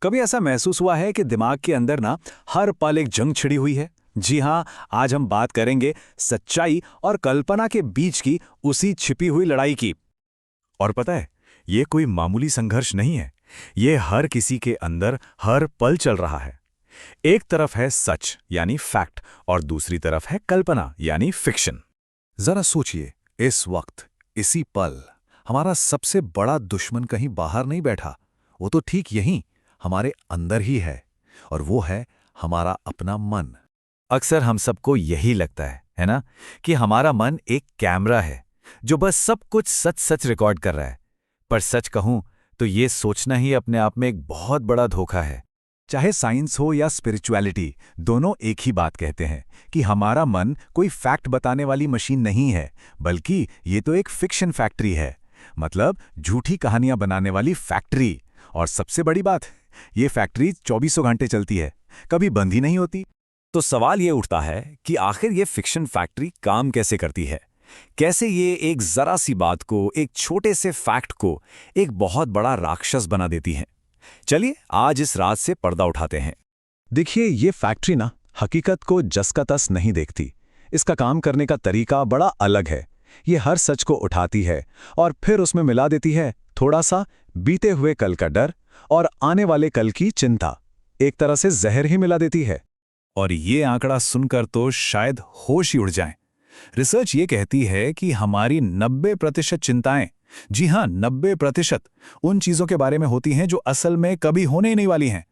कभी ऐसा महसूस हुआ है कि दिमाग के अंदर ना हर पल एक जंग छिड़ी हुई है? जी हाँ, आज हम बात करेंगे सच्चाई और कल्पना के बीच की उसी छिपी हुई लड़ाई की। और पता है, ये कोई मामूली संघर्ष नहीं है। ये हर किसी के अंदर हर पल चल रहा है। एक तरफ है सच यानी फैक्ट और दूसरी तरफ है कल्पना यानी फिक्शन। जरा सोचिए, इस वक्त इसी पल हमारा सबसे बड़ा दुश्मन कहीं बाहर नहीं बैठा, वो तो ठीक यहीं हमारे अंदर ही है, और वो है हमारा अपना मन। अक्सर हम सबको यही लगता है ना, कि हमारा मन एक कैमरा है जो बस सब कुछ सच सच रिकॉर्ड कर रहा है। पर सच कहूं तो ये सोचना ही अपने आप में एक बहुत बड़ा धोखा है। चाहे साइंस हो या स्पिरिचुअलिटी, दोनों एक ही बात कहते हैं कि हमारा मन कोई फैक्ट बताने वाली मशीन नहीं है, बल्कि ये तो एक फिक्शन फैक्ट्री है। मतलब झूठी कहानियां बनाने वाली फैक्ट्री। और सबसे बड़ी बात, ये फैक्ट्री 24 घंटे चलती है, कभी बंद ही नहीं होती। तो सवाल ये उठता है कि आखिर ये फिक्शन फैक्ट्री काम कैसे करती है? कैसे ये एक जरा सी बात को, एक छोटे से फैक्ट को एक बहुत बड़ा राक्षस बना देती है? चलिए आज इस राज से पर्दा उठाते हैं। देखिए, ये फैक्ट्री ना हकीकत को जस का तस नहीं देखती। इसका काम करने का तरीका बड़ा अलग है। ये हर सच को उठाती है और फिर उसमें मिला देती है थोड़ा सा बीते हुए कल का डर और आने वाले कल की चिंता। एक तरह से जहर ही मिला देती है। और ये आंकड़ा सुनकर तो शायद होश ही उड़ जाएं। रिसर्च ये कहती है कि हमारी 90% चिंताएं, जी हां 90%, उन चीजों के बारे में होती हैं जो असल में कभी होने ही नहीं वाली हैं।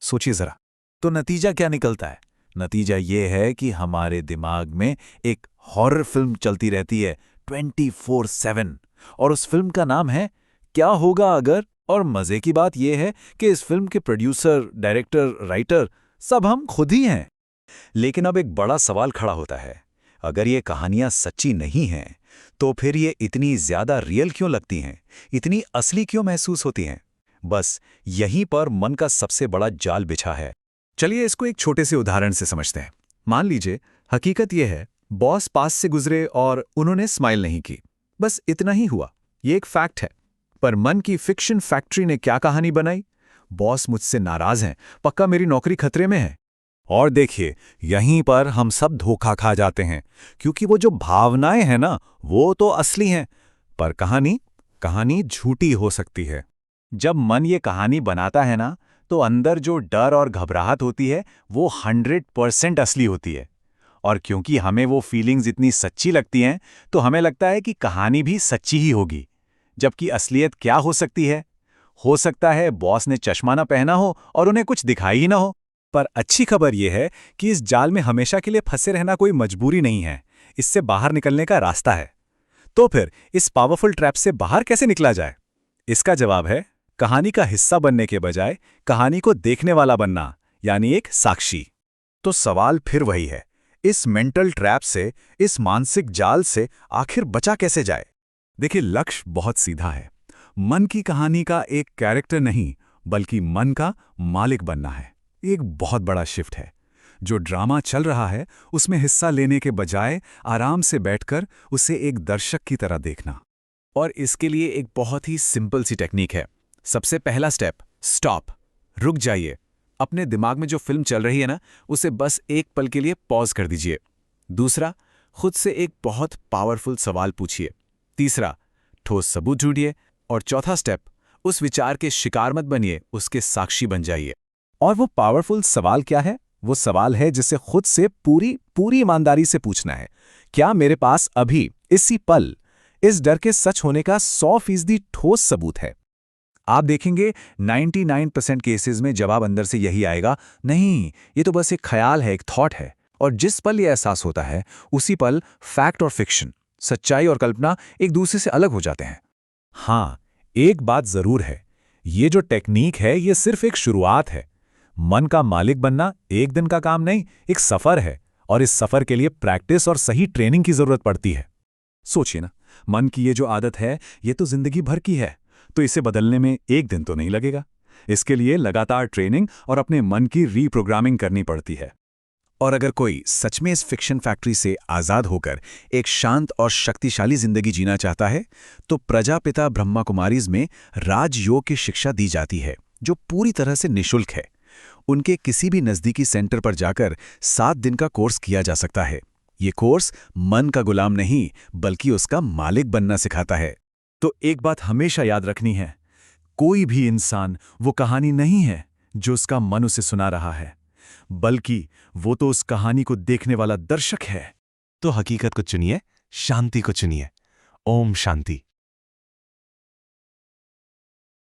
सोचिए जरा, तो नतीजा क्या निकलता है? नतीजा ये है कि हमारे दिमाग में एक हॉरर फिल्म चलती रहती है 24/7, और उस फिल्म का नाम है क्या होगा अगर। और मजे की बात यह है कि इस फिल्म के प्रोड्यूसर, डायरेक्टर, राइटर सब हम खुद ही हैं। लेकिन अब एक बड़ा सवाल खड़ा होता है, अगर ये कहानियां सच्ची नहीं हैं, तो फिर ये इतनी ज्यादा रियल क्यों लगती हैं, इतनी असली क्यों महसूस होती हैं? बस यहीं पर मन का सबसे बड़ा जाल बिछा है। चलिए इसको एक छोटे से उदाहरण से समझते हैं। मान लीजिए हकीकत यह है, बॉस पास से गुजरे और उन्होंने स्माइल नहीं की, बस इतना ही हुआ। ये एक फैक्ट है। पर मन की फिक्शन फैक्ट्री ने क्या कहानी बनाई? बॉस मुझसे नाराज हैं, पक्का मेरी नौकरी खतरे में है। और देखिए, यहीं पर हम सब धोखा खा जाते हैं, क्योंकि वो जो भावनाएं हैं ना, वो तो असली हैं, पर कहानी कहानी झूठी हो सकती है। जब मन ये कहानी बनाता है ना, तो अंदर जो डर और घबराहट होती है, वो 100% असली होती है। और क्योंकि हमें वो फीलिंग्स इतनी सच्ची लगती हैं, तो हमें लगता है कि कहानी भी सच्ची ही होगी। जबकि असलियत क्या हो सकती है? हो सकता है बॉस ने चश्मा ना पहना हो और उन्हें कुछ दिखाई ही ना हो। पर अच्छी खबर यह है कि इस जाल में हमेशा के लिए फंसे रहना कोई मजबूरी नहीं है, इससे बाहर निकलने का रास्ता है। तो फिर इस पावरफुल ट्रैप से बाहर कैसे निकला जाए? इसका जवाब है कहानी का हिस्सा बनने के बजाय कहानी को देखने वाला बनना, यानी एक साक्षी। तो सवाल फिर वही है, इस मेंटल ट्रैप से, इस मानसिक जाल से आखिर बचा कैसे जाए? देखिए, लक्ष्य बहुत सीधा है। मन की कहानी का एक कैरेक्टर नहीं, बल्कि मन का मालिक बनना है। एक बहुत बड़ा शिफ्ट है। जो ड्रामा चल रहा है, उसमें हिस्सा लेने के बजाय आराम से बैठकर उसे एक दर्शक की तरह देखना। और इसके लिए एक बहुत ही सिंपल सी टेक्निक है। सबसे पहला स्टेप, स्टॉप, रुक जाइए। अपने दिमाग में जो फिल्म चल रही है ना, उसे बस एक पल के लिए पॉज कर दीजिए। दूसरा, खुद से एक बहुत पावरफुल सवाल पूछिए। तीसरा, ठोस सबूत ढूंढिए। और चौथा स्टेप, उस विचार के शिकार मत बनिए, उसके साक्षी बन जाइए। और वो पावरफुल सवाल क्या है? वो सवाल है जिसे खुद से पूरी ईमानदारी से पूछना है, क्या मेरे पास अभी इसी पल इस डर के सच होने का 100% ठोस सबूत है? आप देखेंगे 99% केसेस में जवाब अंदर से यही आएगा, नहीं, ये तो बस एक ख्याल है, एक थॉट है। और जिस पल ये एहसास होता है, उसी पल फैक्ट और फिक्शन, सच्चाई और कल्पना एक दूसरे से अलग हो जाते हैं। हाँ, एक बात जरूर है, ये जो टेक्निक है, ये सिर्फ एक शुरुआत है। मन का मालिक बनना एक दिन का काम नहीं, एक सफर है, और इस सफर के लिए प्रैक्टिस और सही ट्रेनिंग की जरूरत पड़ती है। सोचिए ना, मन की ये जो आदत है, ये तो जिंदगी भर की है, तो इसे बदलने में एक दिन तो नहीं लगेगा। इसके लिए लगातार ट्रेनिंग और अपने मन की रीप्रोग्रामिंग करनी पड़ती है। और अगर कोई सच में इस फिक्शन फैक्ट्री से आजाद होकर एक शांत और शक्तिशाली जिंदगी जीना चाहता है, तो प्रजापिता ब्रह्मा कुमारीज में राजयोग की शिक्षा दी जाती है, जो पूरी तरह से निःशुल्क है। उनके किसी भी नज़दीकी सेंटर पर जाकर 7 दिन का कोर्स किया जा सकता है। ये कोर्स मन का गुलाम नहीं, बल्कि उसका मालिक बनना सिखाता है। तो एक बात हमेशा याद रखनी है, कोई भी इंसान वो कहानी नहीं है जो उसका मन उसे सुना रहा है, बल्कि वो तो उस कहानी को देखने वाला दर्शक है। तो हकीकत को चुनिए, शांति को चुनिए। ओम शांति।